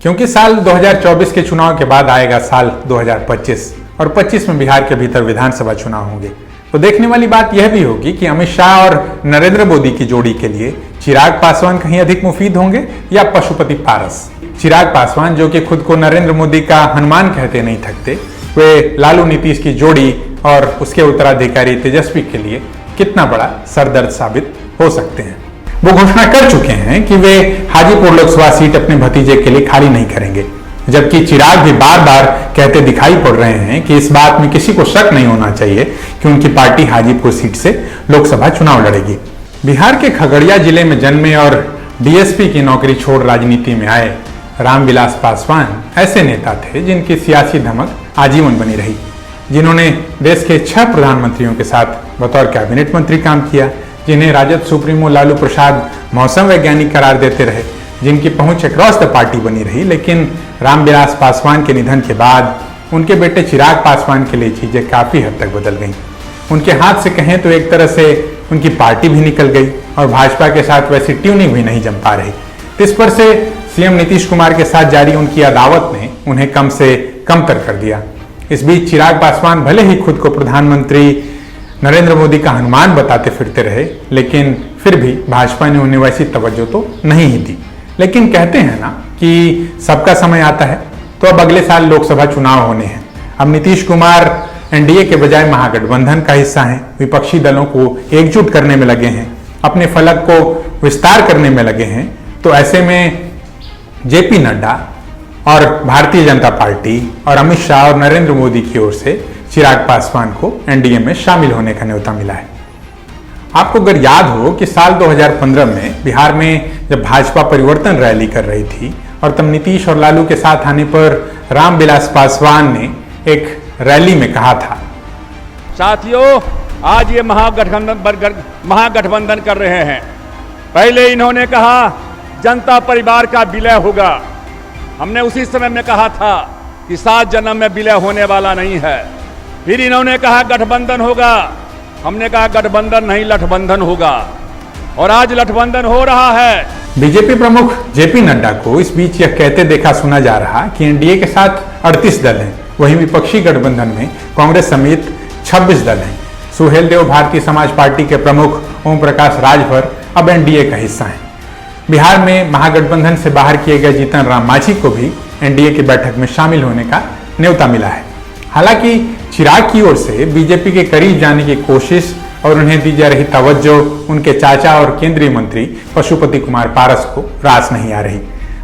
क्योंकि साल 2024 के चुनाव के बाद आएगा साल 2025 और 25 में बिहार के भीतर विधानसभा चुनाव होंगे, तो देखने वाली बात यह भी होगी कि अमित शाह और नरेंद्र मोदी की जोड़ी के लिए चिराग पासवान कहीं अधिक मुफीद होंगे या पशुपति पारस। चिराग पासवान, जो कि खुद को नरेंद्र मोदी का हनुमान कहते नहीं थकते, वे लालू नीतीश की जोड़ी और उसके उत्तराधिकारी तेजस्वी के लिए कितना बड़ा सरदर्द साबित हो सकते हैं। वो घोषणा कर चुके हैं कि वे हाजीपुर लोकसभा सीट अपने भतीजे के लिए खाली नहीं करेंगे, जबकि चिराग भी बार बार कहते दिखाई पड़ रहे हैं कि इस बात में किसी को शक नहीं होना चाहिए कि उनकी पार्टी हाजीपुर सीट से लोकसभा चुनाव लड़ेगी। बिहार के खगड़िया जिले में जन्मे और डीएसपी की नौकरी छोड़ राजनीति में आए रामविलास पासवान ऐसे नेता थे जिनकी सियासी धमक आजीवन बनी रही, जिन्होंने देश के 6 प्रधानमंत्रियों के साथ बतौर कैबिनेट मंत्री काम किया, जिन्हें राजद सुप्रीमो लालू प्रसाद मौसम वैज्ञानिक करार देते रहे, जिनकी पहुंच अक्रॉस द पार्टी बनी रही। लेकिन रामविलास पासवान के निधन के बाद उनके बेटे चिराग पासवान के लिए चीजें काफी हद तक बदल गईं। उनके हाथ से कहें तो एक तरह से उनकी पार्टी भी निकल गई और भाजपा के साथ वैसी ट्यूनिंग भी नहीं जम पा रही। इस पर से सीएम नीतीश कुमार के साथ जारी उनकी अदावत ने उन्हें कम से कमतर कर दिया। इस बीच चिराग पासवान भले ही खुद को प्रधानमंत्री नरेंद्र मोदी का हनुमान बताते फिरते रहे, लेकिन फिर भी भाजपा ने उन्हें वैसी तवज्जो तो नहीं ही दी। लेकिन कहते हैं ना कि सबका समय आता है, तो अब अगले साल लोकसभा चुनाव होने हैं। अब नीतीश कुमार एनडीए के बजाय महागठबंधन का हिस्सा हैं, विपक्षी दलों को एकजुट करने में लगे हैं, अपने फलक को विस्तार करने में लगे हैं। तो ऐसे में जेपी नड्डा और भारतीय जनता पार्टी और अमित शाह और नरेंद्र मोदी की ओर से चिराग पासवान को एनडीए में शामिल होने का न्योता मिला है। आपको अगर याद हो कि साल 2015 में बिहार में जब भाजपा परिवर्तन रैली कर रही थी और तब नीतीश और लालू के साथ आने पर रामविलास पासवान ने एक रैली में कहा था, साथियों, आज ये महागठबंधन कर रहे हैं। पहले इन्होंने कहा जनता परिवार का विलय होगा। हमने उसी समय में कहा था कि 7 जन्म में विलय होने वाला नहीं है। फिर इन्होंने कहा गठबंधन होगा। हमने कहा गठबंधन नहीं, लठबंधन होगा। और आज लठबंधन हो रहा है। बीजेपी प्रमुख जेपी नड्डा को इस बीच यह कहते देखा सुना जा रहा कि एनडीए के साथ 38 दल हैं, वहीं विपक्षी गठबंधन में कांग्रेस समेत 26 दल हैं। सुहेलदेव भारतीय समाज पार्टी के प्रमुख ओम प्रकाश राजभर अब एनडीए का हिस्सा हैं। बिहार में महागठबंधन से बाहर किए गए जीतन राम मांझी को भी एनडीए की बैठक में शामिल होने का न्योता मिला है। हालांकि चिराग की ओर से बीजेपी के करीब जाने की कोशिश और उन्हें दी जा रही तवज्जो उनके चाचा और केंद्रीय मंत्री पशुपति कुमार पारस को रास नहीं आ रही।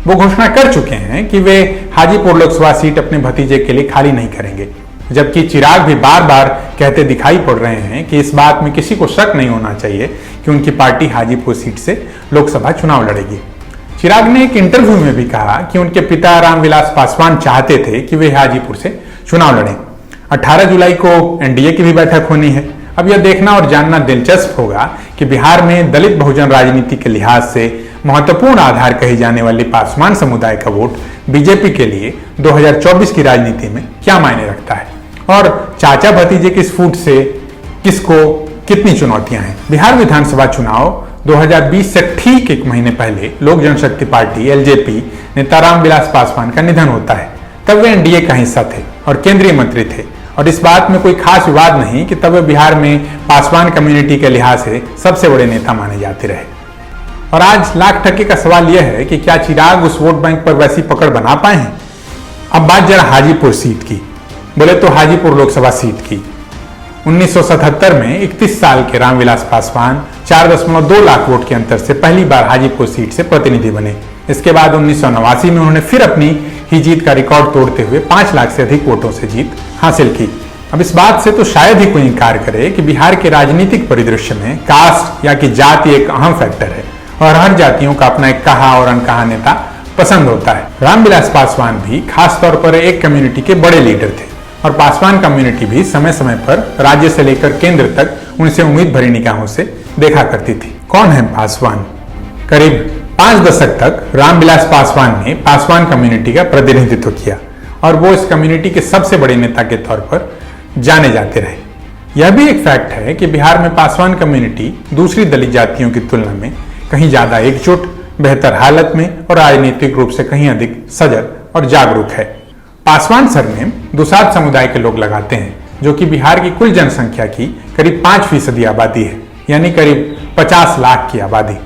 वो घोषणा कर चुके हैं कि वे हाजीपुर लोकसभा सीट अपने भतीजे के लिए खाली नहीं करेंगे, जबकि चिराग भी बार बार कहते दिखाई पड़ रहे हैं कि इस बात में किसी को शक नहीं होना चाहिए कि उनकी पार्टी हाजीपुर सीट से लोकसभा चुनाव लड़ेगी। चिराग ने एक इंटरव्यू में भी कहा कि उनके पिता रामविलास पासवान चाहते थे कि वे हाजीपुर से चुनाव लड़ें। 18 जुलाई को एनडीए की भी बैठक होनी है। अब यह देखना और जानना दिलचस्प होगा कि बिहार में दलित बहुजन राजनीति के लिहाज से महत्वपूर्ण आधार कही जाने वाली पासवान समुदाय का वोट बीजेपी के लिए 2024 की राजनीति में क्या मायने रखता है और चाचा भतीजे की इस फूट से किसको कितनी चुनौतियां हैं। बिहार विधानसभा चुनाव 2020 से ठीक 1 महीने पहले लोक जनशक्ति पार्टी एलजेपी नेता रामविलास पासवान का निधन होता है। तब वे एनडीए का हिस्सा थे और केंद्रीय मंत्री थे, और इस बात में कोई खास विवाद नहीं कि तब वे बिहार में पासवान कम्युनिटी के लिहाज से सबसे बड़े नेता माने जाते रहे। और आज लाख टके का सवाल यह है कि क्या चिराग उस वोट बैंक पर वैसी पकड़ बना पाए हैं। अब बात जरा हाजीपुर सीट की, बोले तो हाजीपुर लोकसभा सीट की। 1977 में 31 साल के रामविलास पासवान 4.2 लाख वोट के अंतर से पहली बार हाजीपुर सीट से प्रतिनिधि बने। इसके बाद 1989 में उन्होंने फिर अपनी ही जीत का रिकॉर्ड तोड़ते हुए 5 लाख से अधिक वोटों से जीत हासिल की। अब इस बात से तो शायद ही कोई इंकार करे कि बिहार के राजनीतिक परिदृश्य में कास्ट या कि जाति एक अहम फैक्टर है और हर जातियों का अपना एक कहा और अनकहा नेता पसंद होता है। रामविलास पासवान भी खास तौर पर एक कम्युनिटी के बड़े लीडर थे और पासवान कम्युनिटी भी समय समय पर राज्य से लेकर केंद्र तक उनसे उम्मीद भरी निगाहों से देखा करती थी। कौन है पासवान? करीब 5 दशक तक रामविलास पासवान ने पासवान कम्युनिटी का प्रतिनिधित्व किया और वो इस कम्युनिटी के सबसे बड़े नेता के तौर पर जाने जाते रहे। यह भी एक फैक्ट है कि बिहार में पासवान कम्युनिटी दूसरी दलित जातियों की तुलना में कहीं ज्यादा एकजुट, बेहतर हालत में और राजनीतिक रूप से कहीं अधिक सजग और जागरूक है। पासवान सरनेम दुसाध समुदाय के लोग लगाते हैं, जो कि बिहार की कुल जनसंख्या की करीब 5% आबादी है, यानी करीब 50 लाख की आबादी।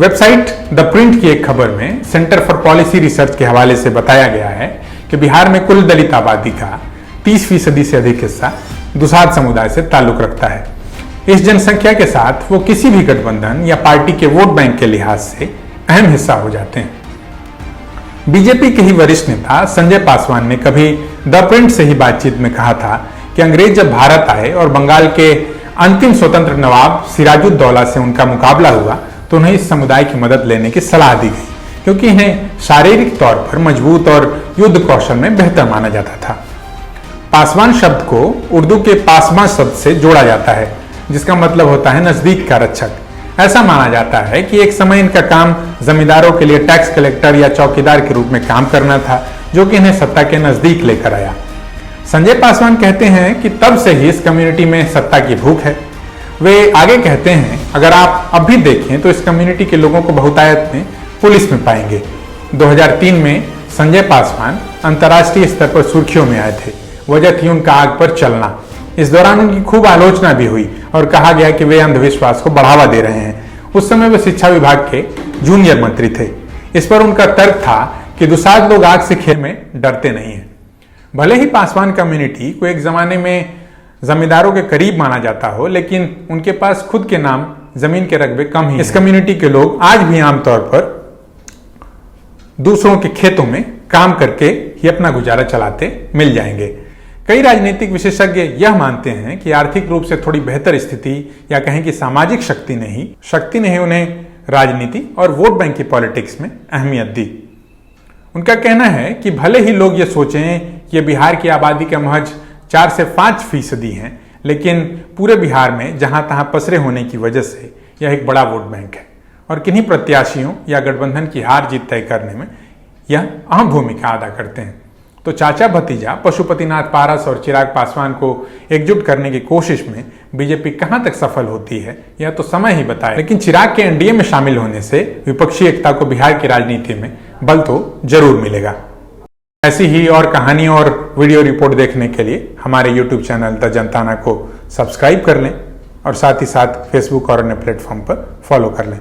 वेबसाइट द प्रिंट की एक खबर में सेंटर फॉर पॉलिसी रिसर्च के हवाले से बताया गया है कि बिहार में कुल दलित आबादी का 30% से अधिक हिस्सा दुसाध समुदाय से ताल्लुक रखता है। इस जनसंख्या के साथ वो किसी भी गठबंधन या पार्टी के वोट बैंक के लिहाज से अहम हिस्सा हो जाते हैं। बीजेपी के ही वरिष्ठ नेता संजय पासवान ने कभी द प्रिंट से ही बातचीत में कहा था कि अंग्रेज जब भारत आए और बंगाल के अंतिम स्वतंत्र नवाब सिराजुद्दौला से उनका मुकाबला हुआ तो उन्हें इस समुदाय की मदद लेने की सलाह दी गई, क्योंकि इन्हें शारीरिक तौर पर मजबूत और युद्ध कौशल में बेहतर माना जाता था। पासवान शब्द को उर्दू के पासमा शब्द से जोड़ा जाता है, जिसका मतलब होता है नजदीक का रक्षक। ऐसा माना जाता है कि एक समय इनका काम जमींदारों के लिए टैक्स कलेक्टर या चौकीदार के रूप में काम करना था, जो कि इन्हें सत्ता के नजदीक लेकर आया। संजय पासवान कहते हैं कि तब से ही इस कम्युनिटी में सत्ता की भूख है। वे आगे कहते हैं, अगर आप अब भी देखें तो इस कम्युनिटी के लोगों को बहुतायत में पुलिस में पाएंगे। 2003 में संजय पासवान अंतर्राष्ट्रीय स्तर पर सुर्खियों में आए थे। वजह थी उनका आग पर चलना। इस दौरान उनकी खूब आलोचना भी हुई और कहा गया कि वे अंधविश्वास को बढ़ावा दे रहे हैं। उस समय वे शिक्षा विभाग के जूनियर मंत्री थे। इस पर उनका तर्क था कि दुसाध लोग आग से खेल में डरते नहीं हैं। भले ही पासवान कम्युनिटी को एक जमाने में जमींदारों के करीब माना जाता हो, लेकिन उनके पास खुद के नाम जमीन के रकबे कम ही। इस कम्युनिटी के लोग आज भी आमतौर पर दूसरों के खेतों में काम करके ही अपना गुजारा चलाते मिल जाएंगे। कई राजनीतिक विशेषज्ञ यह मानते हैं कि आर्थिक रूप से थोड़ी बेहतर स्थिति या कहें कि सामाजिक शक्ति ने उन्हें राजनीति और वोट बैंक की पॉलिटिक्स में अहमियत दी। उनका कहना है कि भले ही लोग ये सोचें कि बिहार की आबादी का महज 4 से 5% हैं, लेकिन पूरे बिहार में जहां तहां पसरे होने की वजह से यह एक बड़ा वोट बैंक है और किन्हीं प्रत्याशियों या गठबंधन की हार जीत तय करने में यह अहम भूमिका अदा करते हैं। तो चाचा भतीजा पशुपतिनाथ पारस और चिराग पासवान को एकजुट करने की कोशिश में बीजेपी कहां तक सफल होती है यह तो समय ही बताए, लेकिन चिराग के एनडीए में शामिल होने से विपक्षी एकता को बिहार की राजनीति में बल तो जरूर मिलेगा। ऐसी ही और कहानी और वीडियो रिपोर्ट देखने के लिए हमारे YouTube चैनल द जनताना को सब्सक्राइब कर लें और साथ ही साथ फेसबुक और अन्य प्लेटफॉर्म पर फॉलो कर लें।